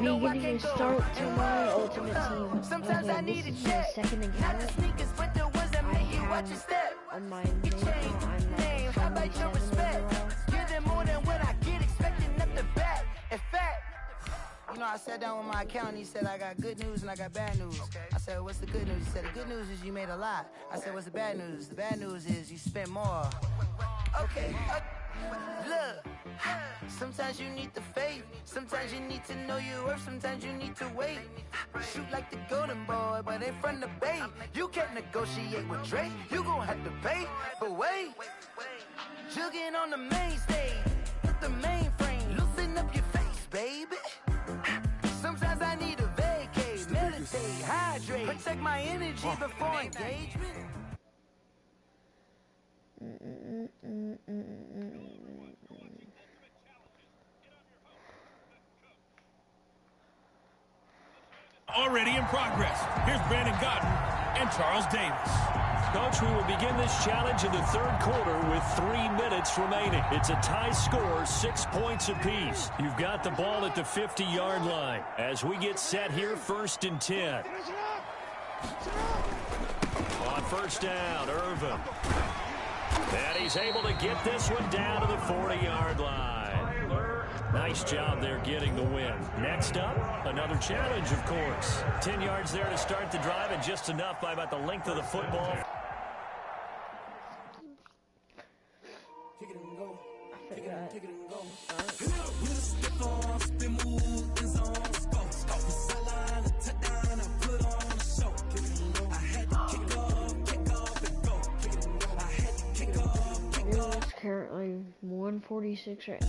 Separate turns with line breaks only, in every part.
No, I can't go. And why? Sometimes I need a check. Not the sneakers, but the ones that make you watch your step. Get changed, name. How about your respect? Give them more than what I get, expecting nothing back. In fact, you know, I sat down with my accountant. He said, I got good news and I got bad news. I said, what's the good news? He said, the good news is you made a lot. I said, what's the bad news? The bad news is you spent more. Okay, look. Sometimes you need the faith. Sometimes you need to know your worth. Sometimes you need to wait. Shoot like the golden boy, but in front of the bay. You can't negotiate with Drake. You gon' have to pay. But wait, jugging on the main stage. Hit the mainframe. Loosen up your face, baby. Sometimes I need a vacate, meditate, hydrate, protect my energy before engagement.
Already in progress. Here's Brandon Godden and Charles Davis.
Coach, we will begin this challenge in the third quarter with 3 minutes remaining. It's a tie score, 6 points apiece. You've got the ball at the 50-yard line. As we get set here, 1st and 10. On first down, Irvin. And he's able to get this one down to the 40-yard line. Nice job there getting the win. Next up, another challenge, of course. 10 yards there to start the drive, and just enough by about the length of the football.
Kick it and go. Kick it and go.
Currently 146 right now.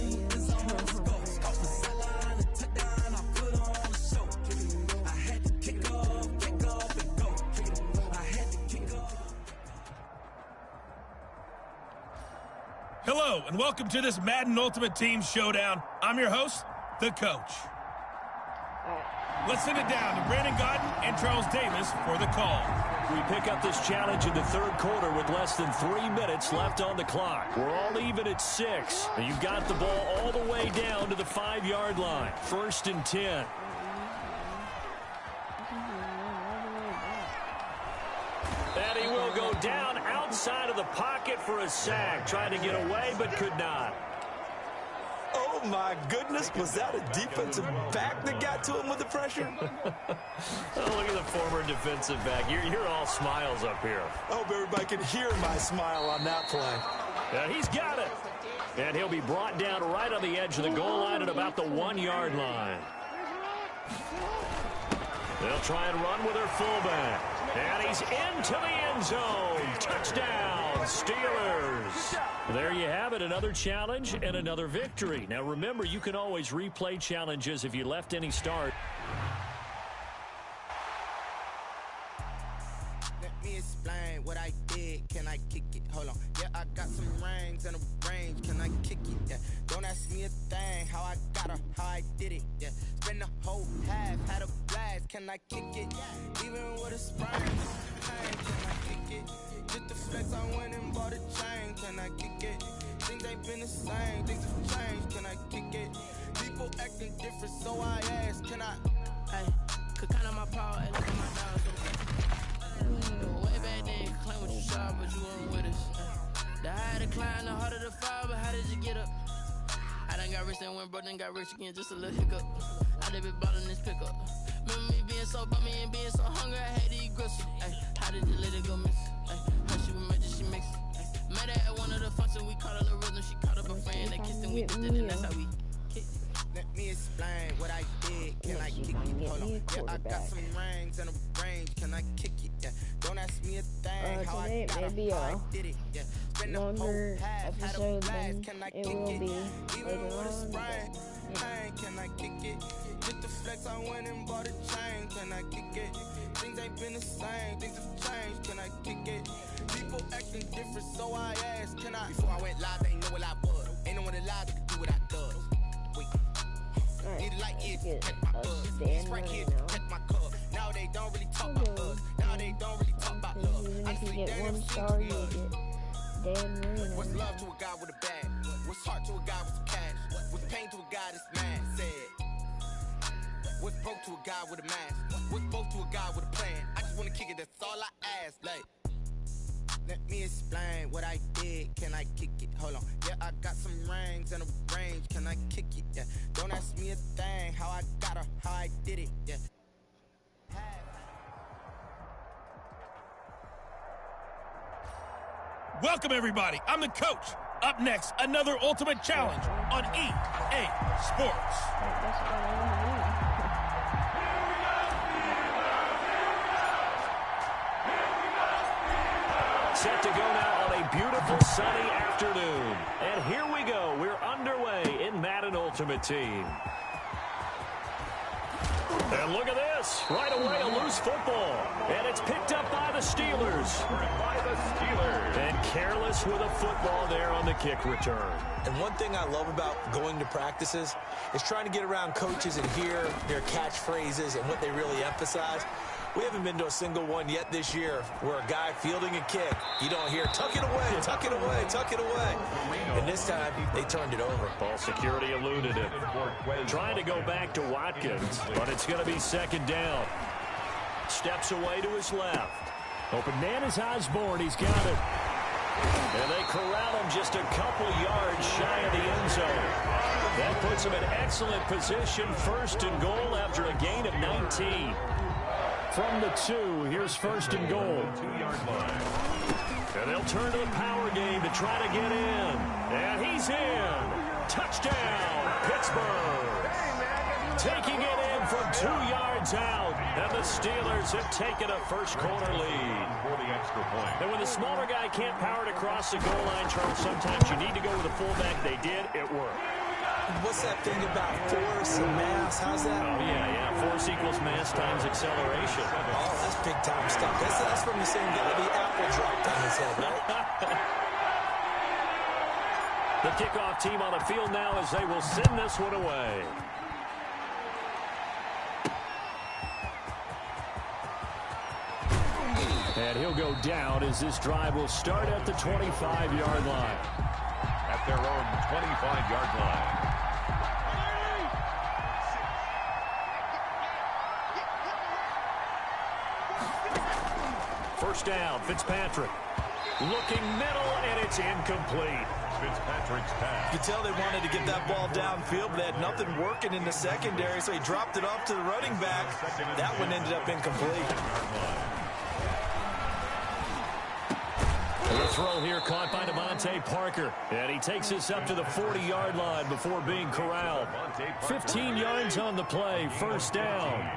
Hello, and welcome to this Madden Ultimate Team Showdown. I'm your host, the coach. Let's send it down to Brandon Godden and Charles Davis for the call.
We pick up this challenge in the third quarter with less than 3 minutes left on the clock. We're all even at 6. And you've got the ball all the way down to the 5-yard line. 1st and 10. And he will go down outside of the pocket for a sack. Tried to get away, but could not.
Oh, my goodness. Was that a defensive back that got to him with the pressure?
Oh, look at the former defensive back. You're all smiles up here.
I hope everybody can hear my smile on that play.
Yeah, he's got it. And he'll be brought down right on the edge of the goal line at about the 1-yard line. They'll try and run with their fullback. And he's into the end zone. Touchdown, Steelers. There you have it, another challenge and another victory. Now remember, you can always replay challenges if you left any start.
Let me explain what I did. Can I kick it? Hold on. Yeah, I got some rings and a range. Can I kick it? Yeah. Don't ask me a thing. How I got her, how I did it. Yeah. Spend the whole half, had a blast. Can I kick it? Even with a sprain. Can I kick it? Just the flex, I went and bought a chain. Can I kick it? Things ain't been the same. Things have changed. Can I kick it? People acting different, so I ask. Can I?
Hey, could count on my power and look at my dogs. Way back then, you claim what you saw, but you weren't with us. The higher the climb, the harder the fall, but how did you get up? I done got rich and went broke, then got rich again, just a little hiccup. I done been ballin' this pickup. Remember me being so bummy and being so hungry, I had to eat gristle. Ay, how did you let it go miss? Ay, how she was magic, she mixed. Met her at one of the functions, we caught her the rhythm, she caught up a friend, they kissed and we did it, and that's how we kicked.
Let me explain what I did. Can I kick it? Hold on. Yeah, I got some rings and a range. Can I kick it? Yeah. Don't ask me a thing. How I got it, how I did it. Yeah. Spend the whole half, had a blast. Can I kick it? Even with a sprain. Can I kick it? Get the flex, I went and bought a chain. Can I kick it? Things ain't been the same. Things have changed. Can I kick it? People acting different, so I asked. Can I? Before I went live, ain't know what I was. Ain't know what it live could do what I does. Need a light here to catch my buzz. These right here to catch my cup. Now they don't really talk about us. Now they don't really talk about love. I just get one star, you get Dan. What's love to a guy with a bag? What's heart to a guy with some cash? What's pain to a guy that's mad? Said. What's broke to a guy with a mask? What's broke to a guy with a plan? I just wanna kick it, that's all I ask. Like, let me explain what I did. Can I kick it? Hold on. Yeah, I got some rings and a range. Can I kick it? Yeah. Don't ask me a thing. How I got her, how I did it. Yeah.
Welcome, everybody. I'm the coach. Up next, another Ultimate Challenge on EA Sports.
Set to go now on a beautiful sunny afternoon. And here we go. We're underway in Madden Ultimate Team. And look at this. Right away, a loose football. And it's picked up by the Steelers. And careless with a football there on the kick return.
And one thing I love about going to practices is trying to get around coaches and hear their catchphrases and what they really emphasize. We haven't been to a single one yet this year where a guy fielding a kick, you don't hear, tuck it away, tuck it away, tuck it away. And this time, they turned it over.
Ball security eluded it. Trying to go back to Watkins, but it's going to be second down. Steps away to his left. Open man is Osborne. He's got it. And they corral him just a couple yards shy of the end zone. That puts him in excellent position, first and goal after a gain of 19. From the 2, here's first and goal. 2-yard line. And they'll turn to the power game to try to get in. And he's in. Touchdown, Pittsburgh. Taking it in from 2 yards out. And the Steelers have taken a first-quarter lead. And when the smaller guy can't power it across the goal line, Charles, sometimes you need to go with a fullback. They did. It worked.
What's that thing about force and mass? How's that?
Oh, yeah. Force equals mass times acceleration.
Oh, that's big-time stuff. That's from the same guy the apple dropped on his head, right?
The kickoff team on the field now as they will send this one away. And he'll go down as this drive will start at the 25-yard line.
At their own 25-yard line.
First down, Fitzpatrick. Looking middle, and it's incomplete.
Fitzpatrick's pass.
You could tell they wanted to get that ball downfield, but they had nothing working in the secondary, so he dropped it off to the running back. That one ended up incomplete.
The throw here caught by Devontae Parker. And he takes this up to the 40-yard line before being corralled. 15 yards on the play. First down.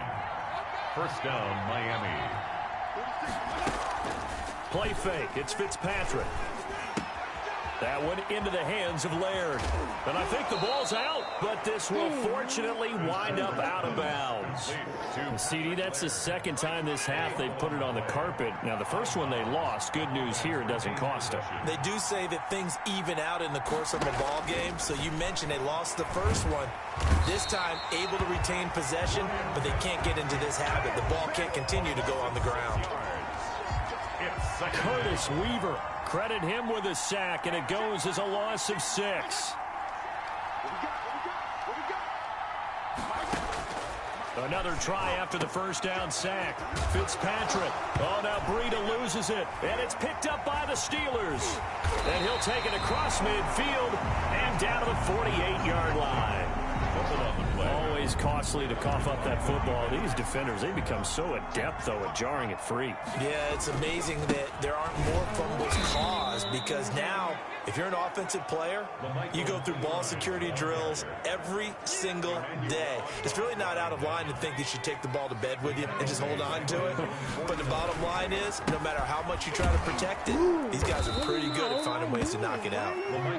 First down, Miami.
Play fake. It's Fitzpatrick. That one into the hands of Laird. And I think the ball's out, but this will fortunately wind up out of bounds. CD, that's the second time this half they've put it on the carpet. Now, the first one they lost. Good news here, it doesn't cost them.
They do say that things even out in the course of a ball game. So you mentioned they lost the first one. This time, able to retain possession, but they can't get into this habit. The ball can't continue to go on the ground.
Curtis Weaver. Credit him with a sack, and it goes as a loss of 6. Another try after the first down sack. Fitzpatrick. Oh, now Breida loses it, and it's picked up by the Steelers. And he'll take it across midfield and down to the 48-yard line. Always costly to cough up that football. These defenders, they become so adept, though, at jarring it free.
Yeah, it's amazing that there aren't more fumbles caused because now, if you're an offensive player, you go through ball security drills every single day. It's really not out of line to think you should take the ball to bed with you and just hold on to it. But the bottom line is, no matter how much you try to protect it, these guys are pretty good at finding ways to knock it out.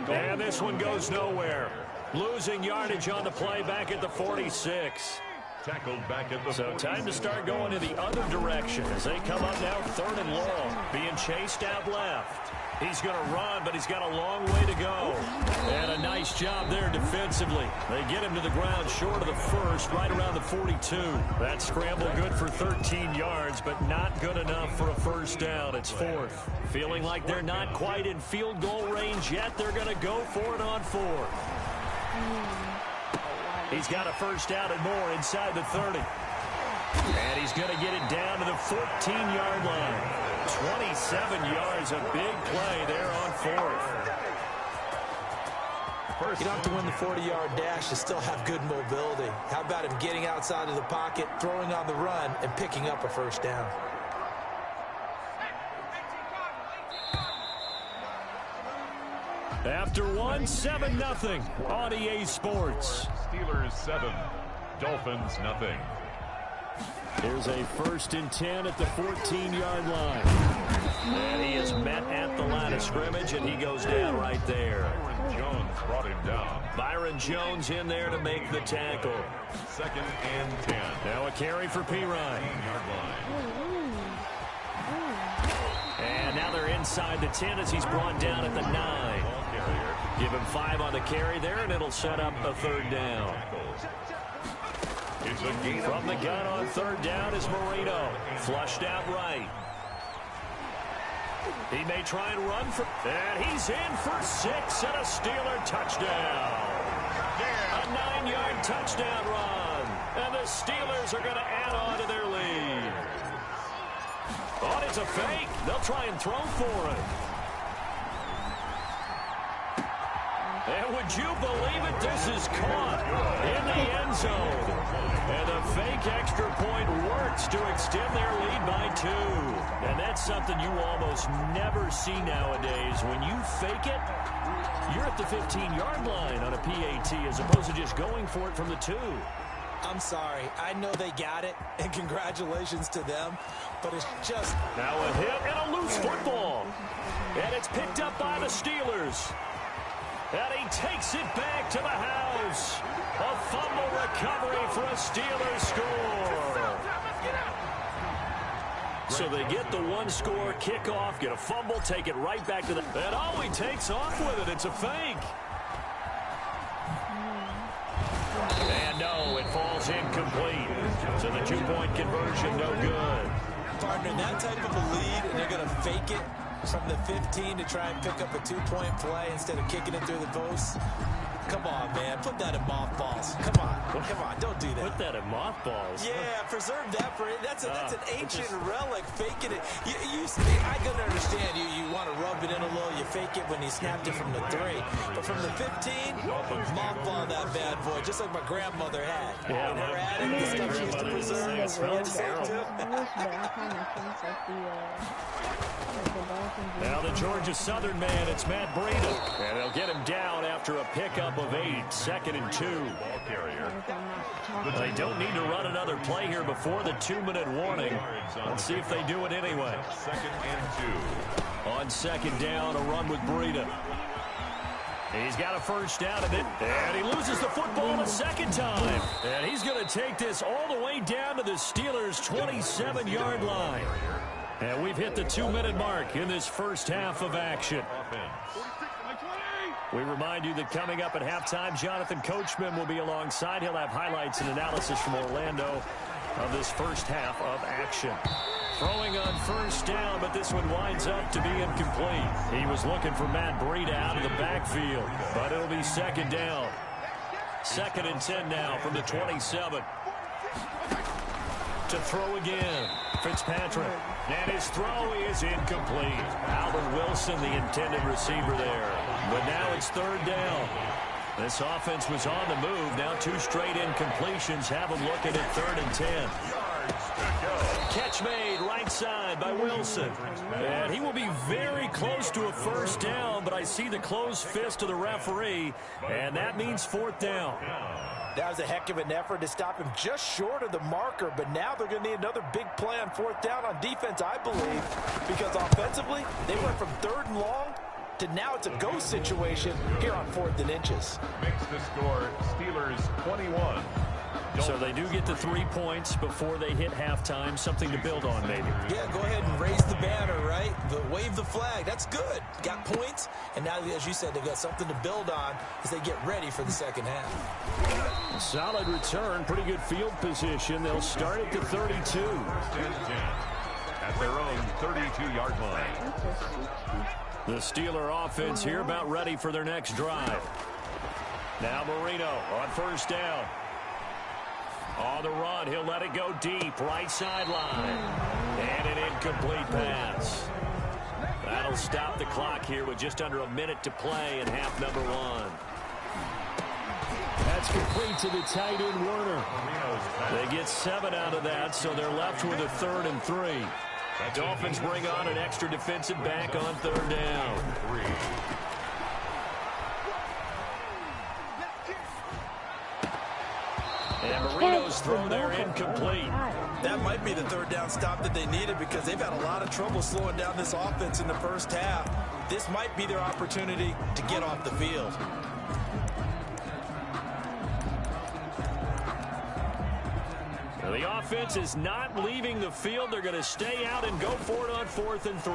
And this one goes nowhere. Losing yardage on the play back at the 46.
Tackled back at the 46.
So time to start going in the other direction as they come up now third and long. Being chased out left. He's going to run, but he's got a long way to go. And a nice job there defensively. They get him to the ground short of the first, right around the 42. That scramble good for 13 yards, but not good enough for a first down. It's fourth. Feeling like they're not quite in field goal range yet. They're going to go for it on fourth. He's got a first down and more inside the 30. And he's going to get it down to the 14-yard line. 27 yards, a big play there on fourth.
You don't have to win the 40-yard dash to still have good mobility. How about him getting outside of the pocket, throwing on the run, and picking up a first down?
After one, 7-0 on EA Sports.
Steelers 7, Dolphins nothing.
Here's a 1st and 10 at the 14-yard line. And he is met at the line of scrimmage, and he goes down right there.
Byron Jones brought him down.
Byron Jones in there to make the tackle.
2nd and 10.
Now a carry for P. Ryan. And now they're inside the 10 as he's brought down at the 9. Give him 5 on the carry there, and it'll set up a 3rd down. From the gun on 3rd down is Marino. Flushed out right. He may try and run for... And he's in for 6 and a Steeler touchdown. A 9-yard touchdown run. And the Steelers are going to add on to their lead. Oh, it's a fake. They'll try and throw for it. And would you believe it? This is caught in the end zone. And the fake extra point works to extend their lead by 2. And that's something you almost never see nowadays. When you fake it, you're at the 15-yard line on a PAT as opposed to just going for it from the 2.
I'm sorry. I know they got it, and congratulations to them, but it's just...
Now a hit and a loose football. And it's picked up by the Steelers. And he takes it back to the house. A fumble recovery for a Steelers score. So they get the 1-score kickoff, get a fumble, take it right back to the... And oh, he takes off with it. It's a fake. And no, it falls incomplete. So the 2-point conversion, no good.
Partner, that type of a lead, and they're going to fake it from the 15 to try and pick up a 2-point play instead of kicking it through the post. Come on, man. Put that in mothballs. Come on. Don't do that.
Put that in mothballs?
Yeah, preserve that for it. That's an ancient relic, faking it. I can understand you want to rub it in a little. You fake it when he snapped it from the 3. But from the 15, mothball that bad boy, just like my grandmother had.
Yeah,
in her attic, the stuff she used to preserve.
It smells terrible. Now the Georgia Southern man, it's Matt Breida. And they'll get him down after a pickup of 8. 2nd and 2. They don't need to run another play here before the 2-minute warning. Let's see if they do it anyway.
2nd and 2.
On 2nd down, a run with Breida. He's got a first down of it, and he loses the football a 2nd time. And he's going to take this all the way down to the Steelers' 27-yard line. And we've hit the 2-minute mark in this first half of action. We remind you that coming up at halftime, Jonathan Coachman will be alongside. He'll have highlights and analysis from Orlando of this first half of action. Throwing on 1st down, but this one winds up to be incomplete. He was looking for Matt Breida out of the backfield, but it'll be 2nd down. 2nd and 10 now from the 27. To throw again, Fitzpatrick. And his throw is incomplete. Alvin Wilson, the intended receiver there. But now it's 3rd down. This offense was on the move. Now 2 straight incompletions have them looking at 3rd and 10. Catch made right side by Wilson. And he will be very close to a first down, but I see the closed fist of the referee, and that means 4th down.
That was a heck of an effort to stop him just short of the marker, but now they're going to need another big play on 4th down on defense, I believe, because offensively, they went from 3rd and long to now it's a go situation here on 4th and inches.
Makes the score Steelers 21.
So they do get the 3 points before they hit halftime. Something to build on, maybe.
Yeah, go ahead and raise the banner, right? Wave the flag. That's good. Got points, and now, as you said, they've got something to build on as they get ready for the second half.
Solid return. Pretty good field position. They'll start at the 32.
1st and 10 at their own 32-yard line.
The Steeler offense here about ready for their next drive. Now Marino on first down. On the run, he'll let it go deep, right sideline. And an incomplete pass. That'll stop the clock here with just under a minute to play in half number one. That's complete to the tight end, Werner. They get 7 out of that, so they're left with a 3rd and 3. Dolphins bring on an extra defensive back on 3rd down. And Marino's throw there incomplete.
That might be the 3rd down stop that they needed because they've had a lot of trouble slowing down this offense in the first half. This might be their opportunity to get off the field.
Now the offense is not leaving the field. They're going to stay out and go for it on 4th and 3.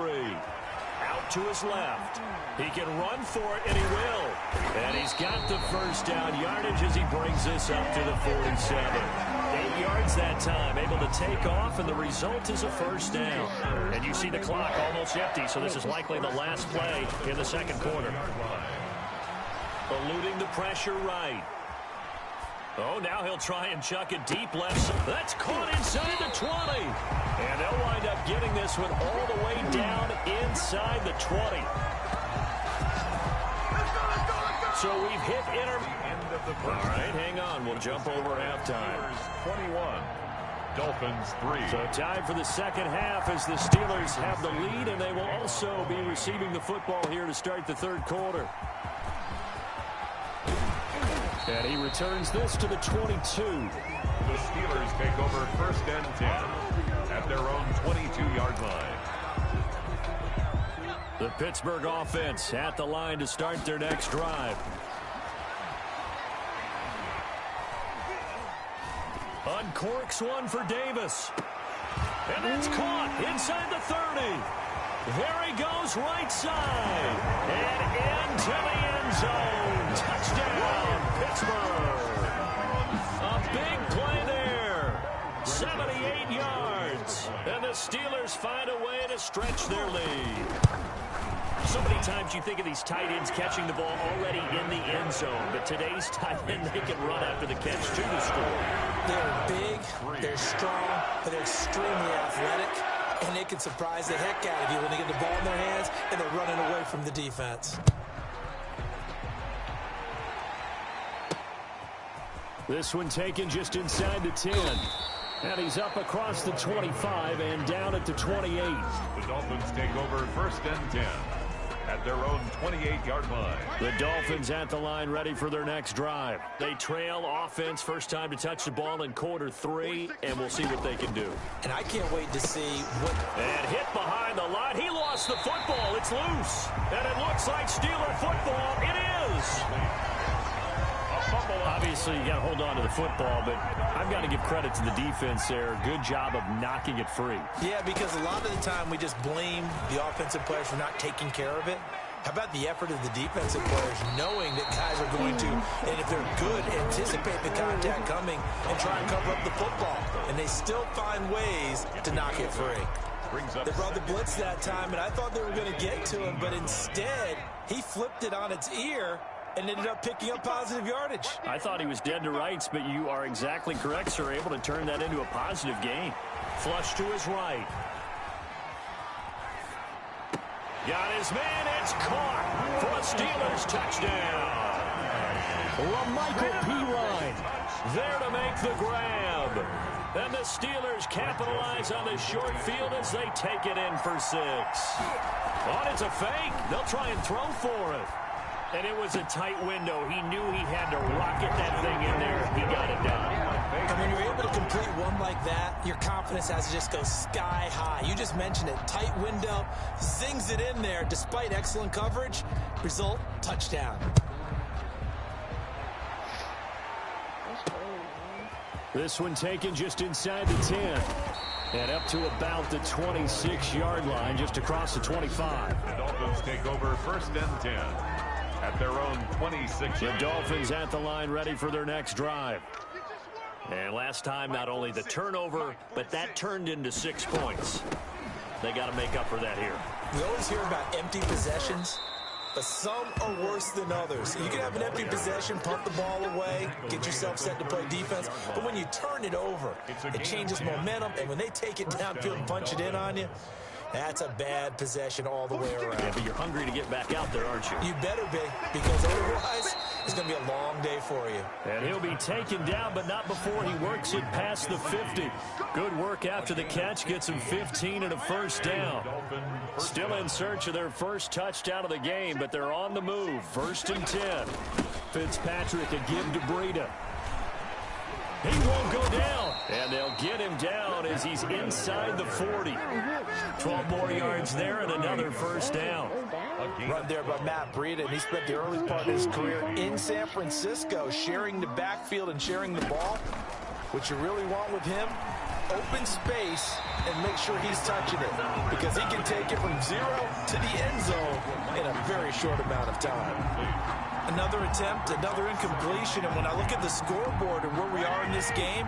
Out to his left. He can run for it, and he will. And he's got the first down yardage as he brings this up to the 47. 8 yards that time, able to take off, and the result is a first down. And you see the clock almost empty, so this is likely the last play in the second quarter. Eluding the pressure right. Oh, now he'll try and chuck it deep left. That's caught inside the 20. And they'll wind up getting this one all the way down inside the 20. So we've hit All right, hang on. We'll jump over halftime.
21. Dolphins 3.
So time for the second half as the Steelers have the lead, and they will also be receiving the football here to start the third quarter. And he returns this to the 22.
The Steelers take over 1st and 10 at their own 22-yard line.
The Pittsburgh offense at the line to start their next drive. Uncorks one for Davis. And that's caught inside the 30. There he goes right side. And into the end zone. Touchdown, Pittsburgh. A big play there. 78 yards. And the Steelers find a way to stretch their lead. So many times you think of these tight ends catching the ball already in the end zone. But today's tight end, they can run after the catch to the score.
They're big, they're strong, but they're extremely athletic. And they can surprise the heck out of you when they get the ball in their hands and they're running away from the defense.
This one taken just inside the 10. And he's up across the 25 and down at the 28.
The Dolphins take over 1st and 10 at their own 28-yard line.
The Dolphins at the line ready for their next drive. They trail offense, first time to touch the ball in quarter 3, and we'll see what they can do.
And I can't wait to see what...
And hit behind the line. He lost the football. It's loose. And it looks like Steeler football. It is. Obviously, you got to hold on to the football, but I've got to give credit to the defense there. Good job of knocking it free.
Yeah, because a lot of the time we just blame the offensive players for not taking care of it. How about the effort of the defensive players knowing that guys are going to, and if they're good, anticipate the contact coming and try and cover up the football. And they still find ways to knock it free. They brought the blitz that time, and I thought they were going to get to him, but instead he flipped it on its ear and ended up picking up positive yardage.
I thought he was dead to rights, but you are exactly correct, sir. Able to turn that into a positive gain. Flush to his right. Got his man. It's caught for a Steelers touchdown. LaMichael Pirine there to make the grab. And the Steelers capitalize on the short field as they take it in for 6. Oh, it's a fake. They'll try and throw for it. And it was a tight window. He knew he had to rocket that thing in there. He got it done.
And when you're able to complete one like that, your confidence has to just go sky high. You just mentioned it. Tight window, zings it in there despite excellent coverage. Result, touchdown.
This one taken just inside the 10. And up to about the 26-yard line, just across the 25.
The Dolphins take over 1st and 10. At their own 26.
The Dolphins at the line ready for their next drive. And last time, not only the turnover, but that turned into 6 points. They got to make up for that here.
We always hear about empty possessions. but some are worse than others. You can have an empty possession, pump the ball away, get yourself set to play defense, but when you turn it over, it changes momentum, and when they take it downfield and punch it in on you, that's a bad possession all the way around.
Yeah, but you're hungry to get back out there, aren't you?
You better be, because otherwise it's going to be a long day for you.
And he'll be taken down, but not before he works it past the 50. Good work after the catch, gets him 15 and a first down. Still in search of their first touchdown of the game, but they're on the move. 1st and 10. Fitzpatrick a give to Breida. He won't go down, and they'll get him down as he's inside the 40. 12 more yards there and another first down.
Run there by Matt Breida, and he spent the early part of his career in San Francisco sharing the backfield and sharing the ball. What you really want with him, open space and make sure he's touching it, because he can take it from 0 to the end zone in a very short amount of time. Another attempt, another incompletion, and when I look at the scoreboard and where we are in this game,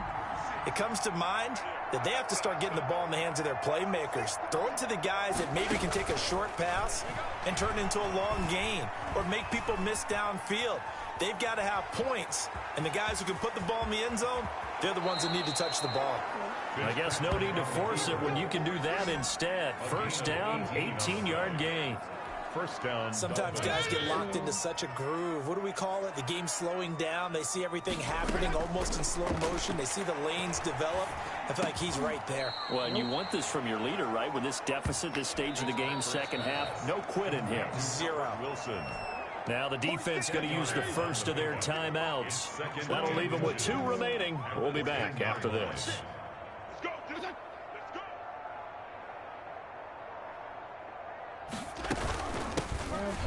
it comes to mind that they have to start getting the ball in the hands of their playmakers. Throw it to the guys that maybe can take a short pass and turn it into a long gain or make people miss downfield. They've got to have points, and the guys who can put the ball in the end zone, they're the ones that need to touch the ball.
I guess no need to force it when you can do that instead. First down, 18-yard gain.
First down.
Sometimes guys get locked into such a groove. What do we call it? The game's slowing down. They see everything happening almost in slow motion. They see the lanes develop. I feel like he's right there.
Well, and you want this from your leader, right? With this deficit, this stage of the game, second half, no quit in him.
0.
Wilson.
Now the defense going to use the first of their timeouts. That'll leave them with 2 remaining. We'll be back after this.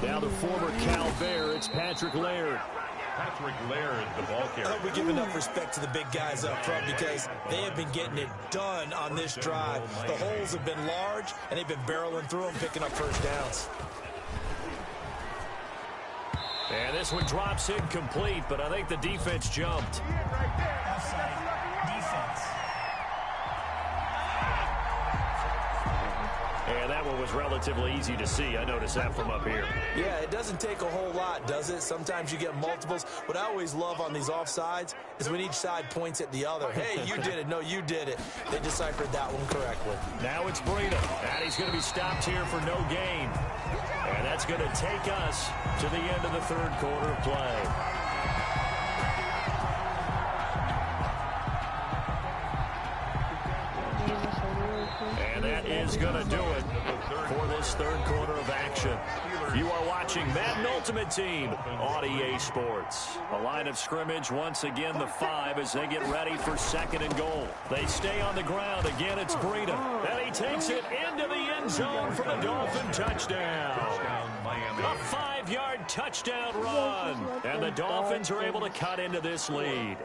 Now the former Cal Bear, it's Patrick Laird.
Patrick Laird, the ball carrier.
I hope we give enough respect to the big guys up front, because they have been getting it done on this drive. The holes have been large, and they've been barreling through them, picking up first downs.
And this one drops incomplete, but I think the defense jumped.
Offside. Defense.
And that one was relatively easy to see. I noticed that from up here.
Yeah, it doesn't take a whole lot, does it? Sometimes you get multiples. What I always love on these offsides is when each side points at the other. Hey, you did it. No, you did it. They deciphered that one correctly.
Now it's Breida. And he's going to be stopped here for no gain. And that's going to take us to the end of the third quarter of play. And that is going to do it for this third quarter of action. You are watching Madden Ultimate Team on EA Sports. A line of scrimmage, once again the 5 as they get ready for 2nd and goal. They stay on the ground. Again, it's Breida. And he takes it into the end zone for the Dolphin touchdown. A 5-yard touchdown run. And the Dolphins are able to cut into this lead.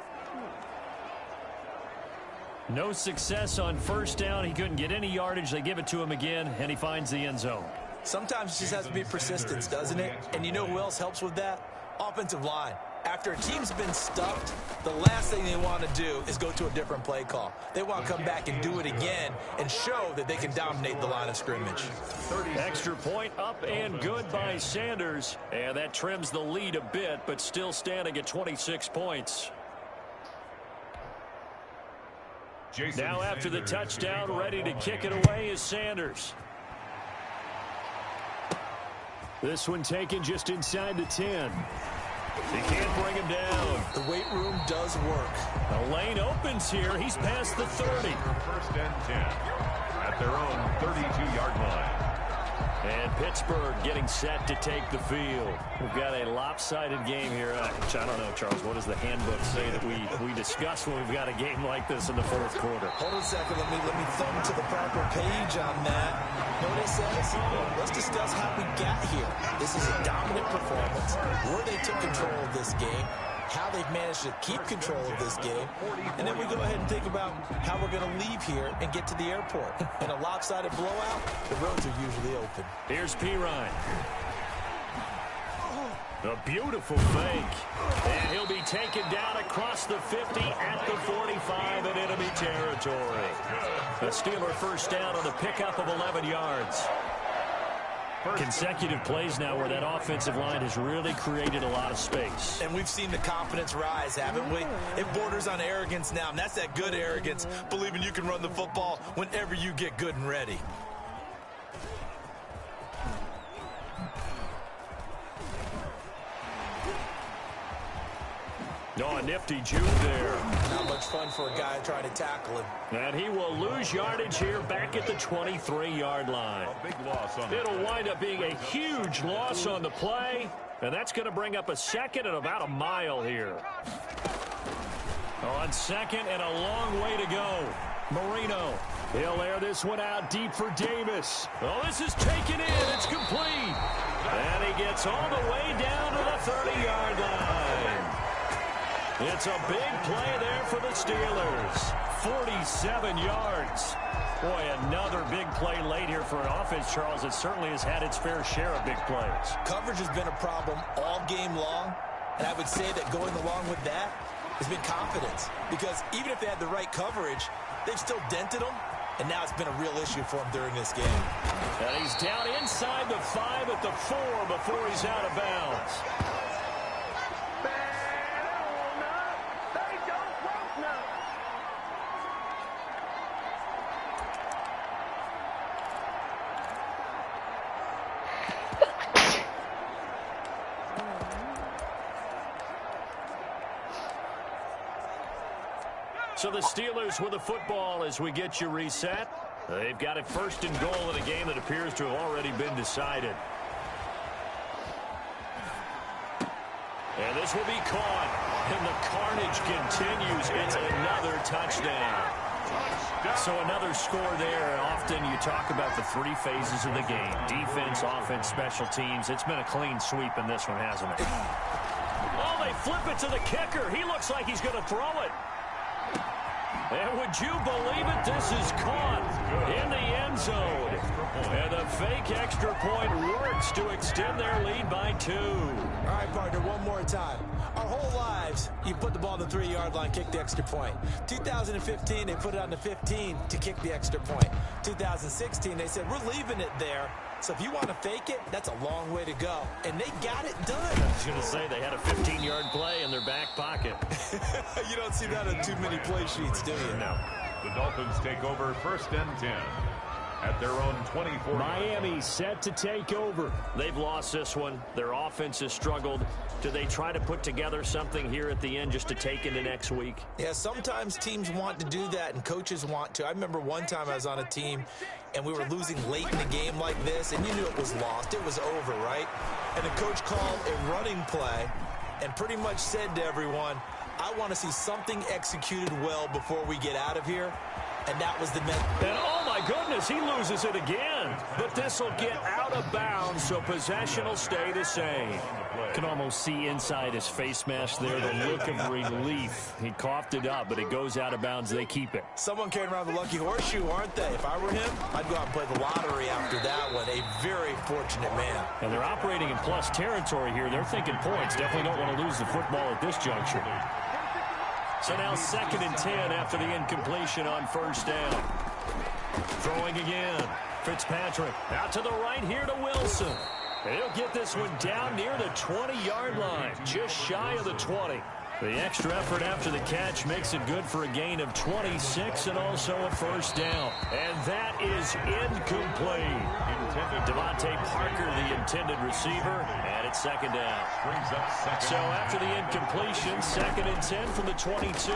No success on first down. He couldn't get any yardage. They give it to him again, and he finds the end zone.
Sometimes it just has to be persistence, doesn't it? And you know who else helps with that? Offensive line. After a team's been stuffed, the last thing they want to do is go to a different play call. They want to come back and do it again and show that they can dominate the line of scrimmage.
Extra point up and good by Sanders. And that trims the lead a bit, but still standing at 26 points. Now after the touchdown, ready to kick it away is Sanders. This one taken just inside the 10. He can't bring him down.
The weight room does work.
The lane opens here. He's past the 30.
First and 10 at their own 32-yard line.
And Pittsburgh getting set to take the field. We've got a lopsided game here. Which I don't know, Charles, what does the handbook say that we discuss when we've got a game like this in the fourth quarter?
Hold on a second. Let me thumb to the proper page on that. You know what it says? Let's discuss how we got here. This is a dominant performance. Where they took control of this game. How they've managed to keep control of this game. And then we go ahead and think about how we're going to leave here and get to the airport. In a lopsided blowout, the roads are usually open.
Here's Pirine. A beautiful fake. And he'll be taken down across the 50 at the 45 in enemy territory. The Steeler first down on the pickup of 11 yards. Consecutive plays now where that offensive line has really created a lot of space.
And we've seen the confidence rise, haven't we? It borders on arrogance now, and that's that good arrogance, believing you can run the football whenever you get good and ready.
Oh, a nifty juke there.
Not much fun for a guy trying to tackle him.
And he will lose yardage here back at the 23-yard line.
A big loss on
It'll wind up being a huge loss on the play, and that's going to bring up a second and about a mile here. On second and a long way to go. Marino. He'll air this one out deep for Davis. Oh, this is taken in. It's complete. And he gets all the way down to the 30-yard line. It's a big play there for the Steelers. 47 yards. Boy, another big play late here for an offense, Charles, that certainly has had its fair share of big plays.
Coverage has been a problem all game long, and I would say that going along with that has been confidence. Because even if they had the right coverage, they've still dented them, and now it's been a real issue for them during this game.
And he's down inside the 5 at the 4 before he's out of bounds. So the Steelers with the football as we get you reset. They've got it first and goal in a game that appears to have already been decided. And this will be caught. And the carnage continues. It's another touchdown. So another score there. Often you talk about the 3 phases of the game. Defense, offense, special teams. It's been a clean sweep in this one, hasn't it? Oh, they flip it to the kicker. He looks like he's going to throw it. And would you believe it? This is caught in the end zone. And the fake extra point works to extend their lead by 2.
All right, partner, one more time. Our whole lives, you put the ball on the 3-yard line, kick the extra point. 2015, they put it on the 15 to kick the extra point. 2016, they said, we're leaving it there. So if you want to fake it, that's a long way to go. And they got it done.
I was going to say, they had a 15-yard play in their back pocket.
You don't see that on too many play sheets, do you?
No.
The Dolphins take over first and 10 at their own 24.
Miami set to take over. They've lost this one. Their offense has struggled. Do they try to put together something here at the end just to take into next week?
Yeah, sometimes teams want to do that and coaches want to. I remember one time I was on a team and we were losing late in the game like this, and you knew it was lost. It was over, right? And the coach called a running play and pretty much said to everyone, I want to see something executed well before we get out of here. And that was the method.
And oh my goodness, he loses it again. But this will get out of bounds, so possession will stay the same. Can almost see inside his face mask there, the look of relief. He coughed it up, but it goes out of bounds. They keep it.
Someone carrying around the lucky horseshoe, aren't they? If I were him, I'd go out and play the lottery after that one. A very fortunate man.
And they're operating in plus territory here. They're thinking points. Definitely don't want to lose the football at this juncture. So now 2nd and 10 after the incompletion on first down. Throwing again. Fitzpatrick out to the right here to Wilson. And he'll get this one down near the 20-yard line, just shy of the 20. The extra effort after the catch makes it good for a gain of 26 and also a first down. And that is incomplete. Devontae Parker, the intended receiver, and it's 2nd down. So after the incompletion, 2nd and 10 from the 22.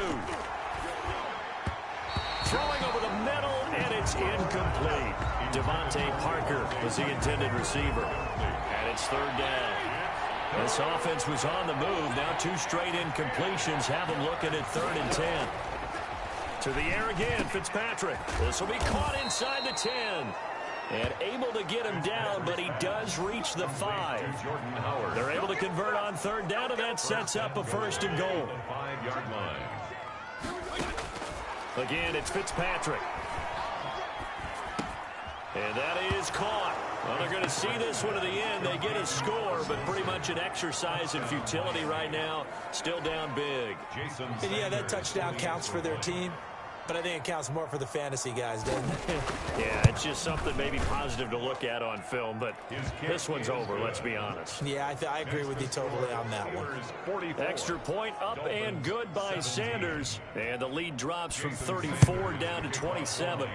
Throwing over the middle, and it's incomplete. Devontae Parker was the intended receiver. And it's 3rd down. This offense was on the move. Now 2 straight incompletions have them looking at 3rd and 10. To the air again, Fitzpatrick. This will be caught inside the 10. And able to get him down, but he does reach the 5. They're able to convert on 3rd down, and that sets up a 1st and goal.
5-yard line.
Again, it's Fitzpatrick. And that is caught. Well, they're going to see this one to the end. They get a score, but pretty much an exercise in futility right now. Still down big.
And yeah, that touchdown counts for their team. But I think it counts more for the fantasy guys, doesn't it?
Yeah, it's just something maybe positive to look at on film, but this one's over, let's be honest.
Yeah, I agree with you totally on that one.
Extra point up and good by Sanders. And the lead drops from 34 down to 27.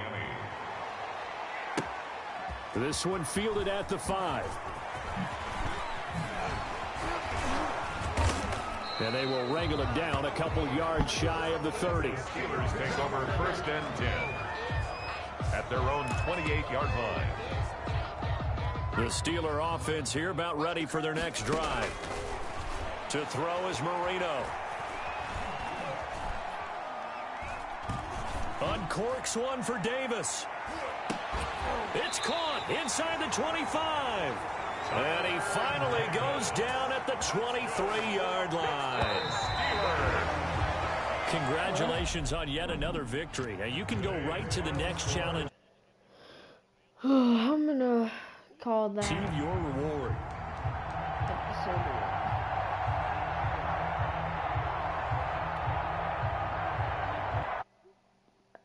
This one fielded at the 5. And they will wrangle it down a couple yards shy of the 30.
Steelers take over 1st and 10 at their own 28-yard line.
The Steeler offense here about ready for their next drive. To throw is Marino. Uncorks one for Davis. It's caught inside the 25. And he finally goes down at the 23-yard line. Congratulations on yet another victory. Now you can go right to the next challenge.
I'm going to call that
Receive your reward.
episode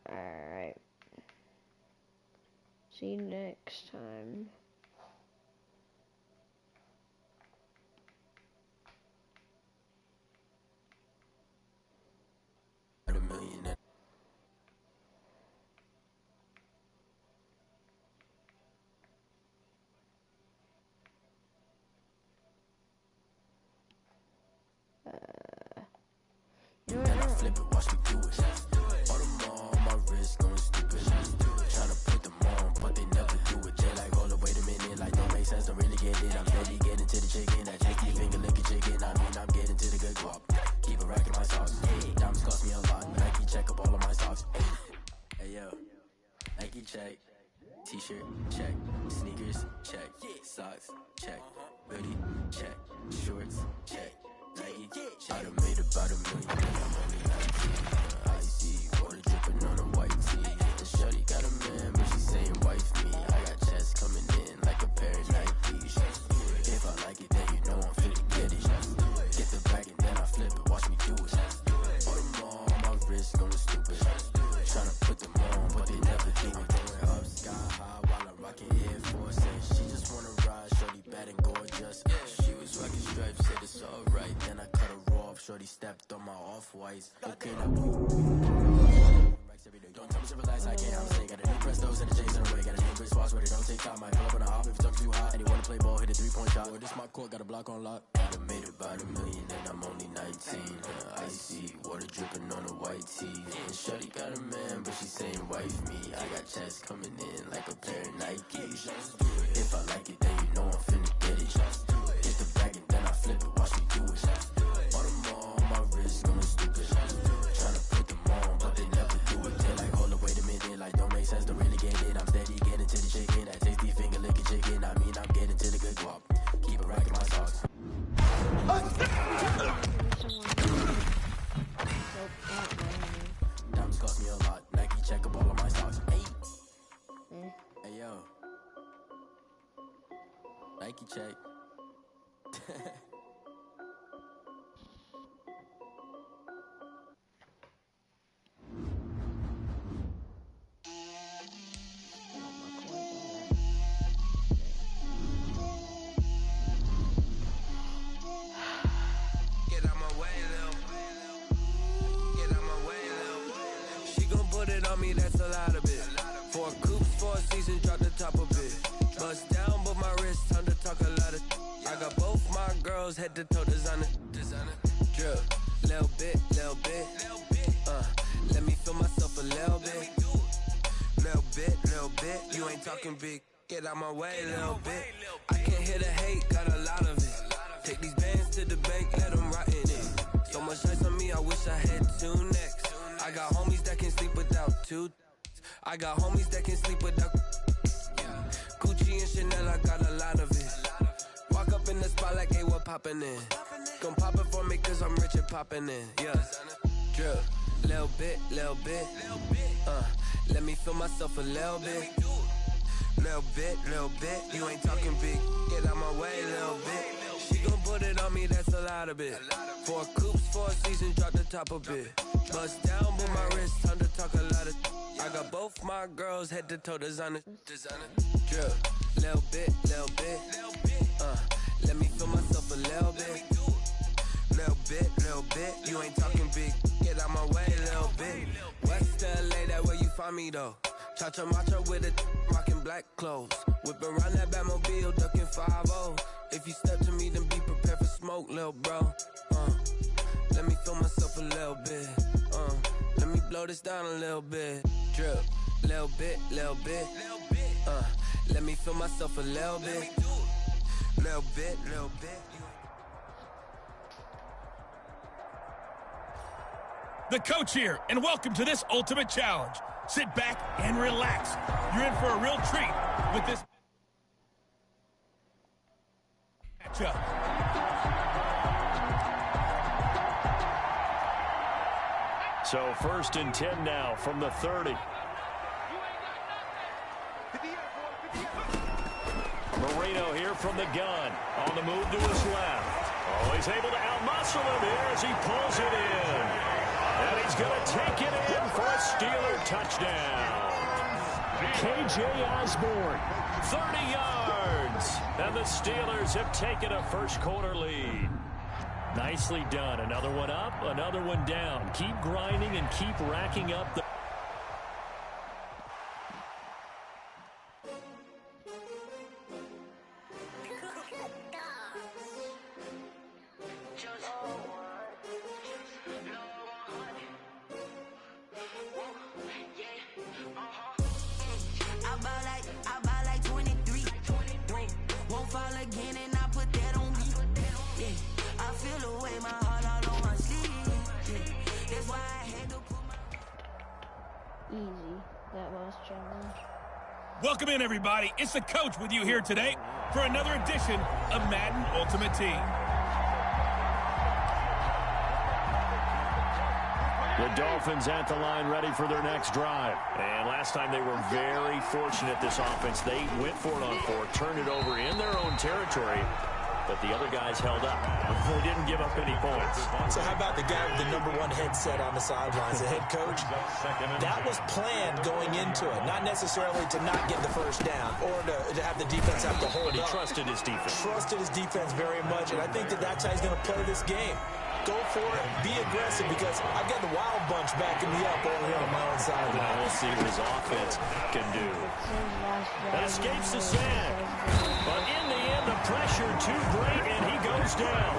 1. Alright. See you next time.
Flip it, watch me do it. All them on my wrist going stupid. Tryna put them on, but they never do it. They like, hold up, wait a minute, like don't make sense, don't really get it. I'm steady getting to the chicken, I take your finger licking chicken. I mean, I'm getting to the good guap. Keep a rack in my socks. Diamonds cost me a lot. Nike check up all of my socks. Hey yo, Nike check. T-shirt check. Sneakers check. Socks check. Hoodie check. Shorts check. Nike I done made about $1 million. I'm only 19. I see water dripping on a white tee. The shorty got a man, but she saying wife me. I got checks coming in like a pair of Nikes. If I like it, then you know I'm finna get it. Get the bag and then I flip it. Watch me do it. All them on my wrist going stupid. Tryna put them on, but they never do it. Going up sky high while I'm rocking Air Force. And she just wanna ride, shorty bad and gorgeous. She was rocking stripes, said it's alright. Then I cut her off, shorty stepped on my off-whites. Okay, now don't tell me to relax, I can't, I'm saying. Got a new Prestos and the J's in the way. Got a new Chris Foss, where they don't take time. I pull up on a hop if it's up too hot. And you wanna play ball, hit a 3-point shot. Or this my court, got a block on lock. I done made about $1 million and I'm only 19. Icy, water dripping on a white tee. And shorty got a man, but she saying wife me. I got checks coming in like a pair of Nikes. If I like it, then you know I'm finna get it. Get the bag and then I flip it, watch me do it. All them on my wrist going stupid. Tryna put them on, but they never do it. They like, hold up, wait a minute, like don't make sense, don't really get it. I'm steady getting to the chicken, that tasty finger licking chicken. I mean, I'm getting to the good guap. Keep a rack in my socks. Diamonds cost me a lot. Nike check up all of my socks. Hey yo, Nike check. That's a lot of it. 4 coops, 4 seasons, drop the top of it. Bust down, but my wrist, time to talk a lot of. I got both my girls head to toe designer. Drip, little bit. Let me feel myself a little bit. Little bit. You ain't talking big. Get out my way, little bit. I can't hear the hate, got a lot of it. Take these bands to the bank, let them rot in it. So much ice on me, I wish I had 2 necks. I got homies that can sleep without 2. I got homies that can sleep without. Gucci and Chanel, I got a lot of it. Walk up in the spot like, hey, what poppin' in? Gon' pop it for me cause I'm rich and poppin' in. Yeah. Drip, little bit. Let me feel myself a little bit. Little bit. You ain't talking big. Get out my way, little bit. She gon' put it on me, that's a lot of it. 4 coops, 4 seasons, drop the top of it. Bust down, but my wrist, time to talk a lot of
both my girls head to toe designer. Drip, little bit. Let me feel myself a little bit. Little bit. You ain't talking big. Get out my way, little bit. West LA, that where you find me though. Cha-cha matcha with a rockin' black clothes. Whip around that Batmobile, ducking 5-0. If you step to me, then be prepared for smoke, little bro. Let me feel myself a little bit. Let me blow this down a little bit. Drip, little bit. Let me feel myself a little bit. Little bit.
The coach here, and welcome to this Ultimate Challenge. Sit back and relax. You're in for a real treat with this matchup.
So 1st and 10 now from the 30. Marino here from the gun. On the move to his left. Oh, he's able to outmuscle him here as he pulls it in. And he's going to take it in for a Steeler touchdown. K.J. Osborne, 30 yards. And the Steelers have taken a first-quarter lead. Nicely done. Another one up, another one down. Keep grinding and keep racking up the...
I buy like 23. Won't fall again and I put that on me. Yeah, I feel the way my heart all on my sleeve. Yeah, that's why I had to put my...
Easy, that last challenge.
Welcome in, everybody. It's the coach with you here today for another edition of Madden Ultimate Team.
The Dolphins at the line ready for their next drive. And last time they were very fortunate, this offense. They went for it on 4, turned it over in their own territory, but the other guys held up. They didn't give up any points.
So how about the guy with the #1 headset on the sidelines, the head coach? That was planned going into it, not necessarily to not get the first down or to have the defense have to hold
But he
up.
trusted his defense.
Trusted his defense very much, and I think that's how he's going to play this game. Go for it, be aggressive, because I've got the wild bunch backing me up over here on my own side.
Now we'll see what his offense can do. That escapes the sack. But in the end, the pressure too great, and he goes down.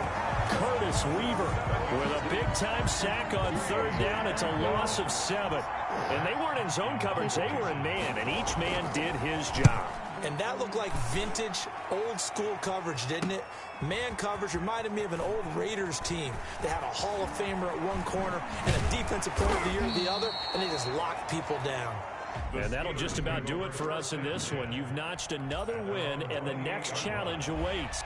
Curtis Weaver with a big-time sack on 3rd down. It's a loss of 7. And they weren't in zone coverage. They were in man, and each man did his job.
And that looked like vintage, old-school coverage, didn't it? Man coverage reminded me of an old Raiders team. They had a Hall of Famer at one corner and a defensive player of the year at the other, and they just locked people down.
And that'll just about do it for us in this one. You've notched another win, and the next challenge awaits.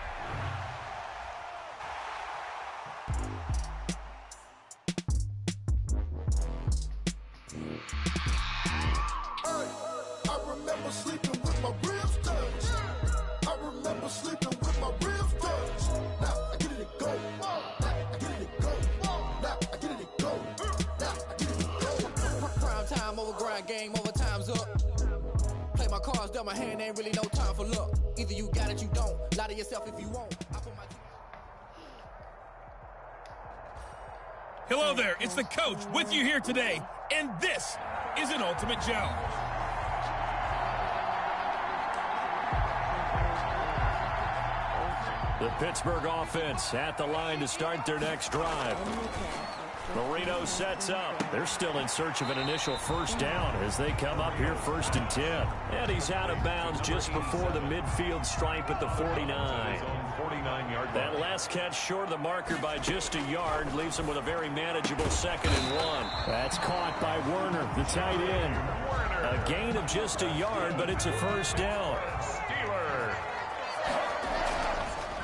I remember sleeping with my ribs touched. I remember sleeping with my ribs touched. Now I get it to go. Now I get it to go. Now I get it to go. Now I get it to go.
Prime time over grind, game over, time's up. Play my cards, dealt my hand, ain't really no time for luck. Either you got it, you don't. Lie to yourself if you won't. I put my...
Hello there, it's the coach with you here today, and this is an Ultimate Challenge.
The Pittsburgh offense at the line to start their next drive. Marino sets up. They're still in search of an initial first down as they come up here 1st and 10. And he's out of bounds just before the midfield stripe at the 49. That last catch short of the marker by just a yard leaves him with a very manageable 2nd and 1. That's caught by Werner, the tight end. A gain of just a yard, but it's a first down.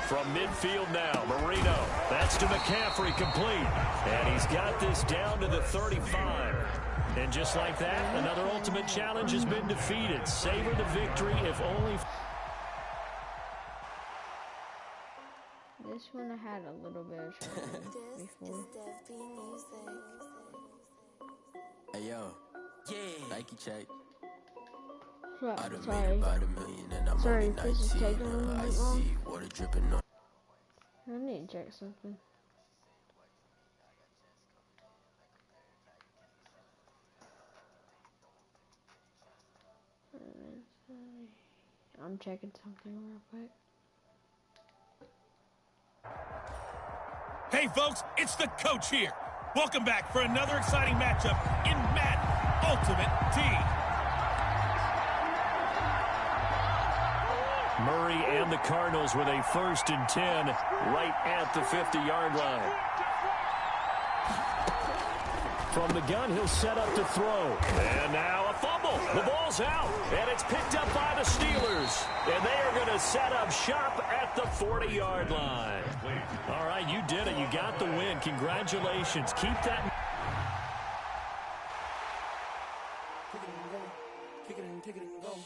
From midfield now, Marino. That's to McCaffrey, complete. And he's got this down to the 35. And just like that, another Ultimate Challenge has been defeated. Savor the victory, if only...
This one I had a little bit of trouble before.
Hey yo, yeah,
Nike check.
Sorry, this is taking a little bit long.
Water dripping on.
I need to check something. I'm checking something real quick.
Hey folks, it's the coach here. Welcome back for another exciting matchup in Madden Ultimate Team.
Murray and the Cardinals with a 1st and 10 right at the 50-yard line. From the gun, he'll set up to throw. And now a fumble. The ball's out, and it's picked up by the Steelers. And they are going to set up shop at the 40-yard line. All right, you did it. You got the win. Congratulations. Keep that.
Kick it and go.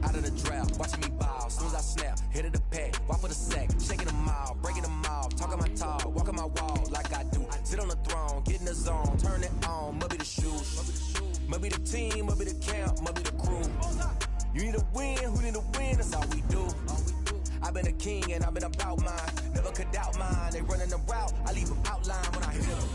Out of the draft, watching me ball. As soon as I snap, hit of the pack, walk for the sack, shaking them all, breaking them off, talking my talk, walking my wall like I do. Sit on the throne, get in the zone, turn it on, must be the shoes, must be the team, must be the camp, must be the crew. You need a win, who need a win? That's all we do. I've been a king and I've been about mine, never could doubt mine. They running the route, I leave them outline when I hit them.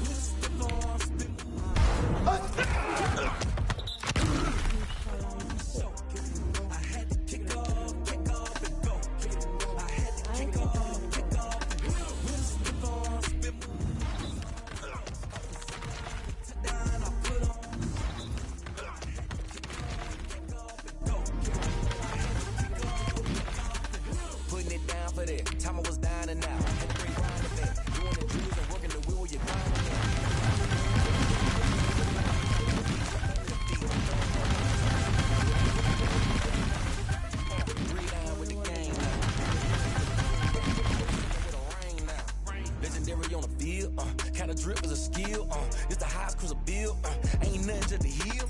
Time I was dying and out. Had to bring grind to bed. Doing the dreams and working the wheel, you're grinding. 3 down with the game now. Legendary on the field. Kind of drip is a skill. It's the highest cruiser bill. Ain't nothing to the hill.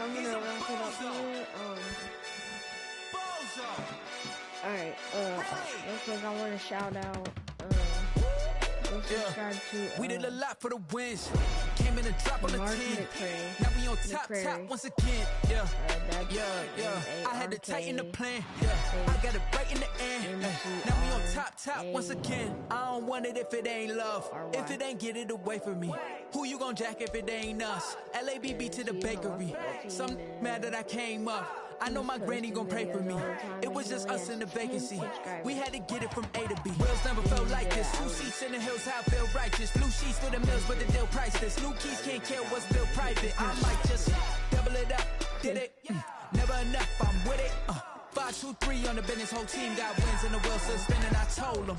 I'm gonna wrap it up here. Alright, real quick, I want to shout out, go subscribe to,
we did a lot for the wins. Came in and drop on the 10. Now we on top once again. I had to tighten the plan. I got it right in the end. Now we on top once again. I don't want it if it ain't love. If it ain't, get it away from me. Who you gon' jack if it ain't us? LABB to the bakery. Some mad that I came up. I know my granny gon' pray for me. It was just us in the vacancy. We had to get it from A to B. Wheels never felt like this. 2 seats in the hills, how I feel righteous. Blue sheets for the mills, but the deal priceless. New keys can't kill what's still private. I might just double it up. Did it? Never enough, I'm with it. 5, 2, 3 on the business. Whole team got wins and the wheels still spinning. I told them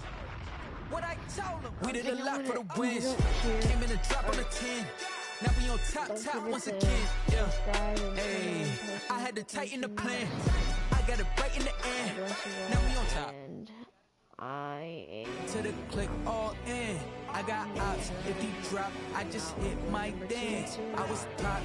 what I told them. We did a lot for the wins. Came in and dropped on the 10. Now we on top once again. Hey, I had to tighten the plan. I got it right in the end. Now we on top. To the click all in. I got ops. If he drop, I just hit my dance. I was top.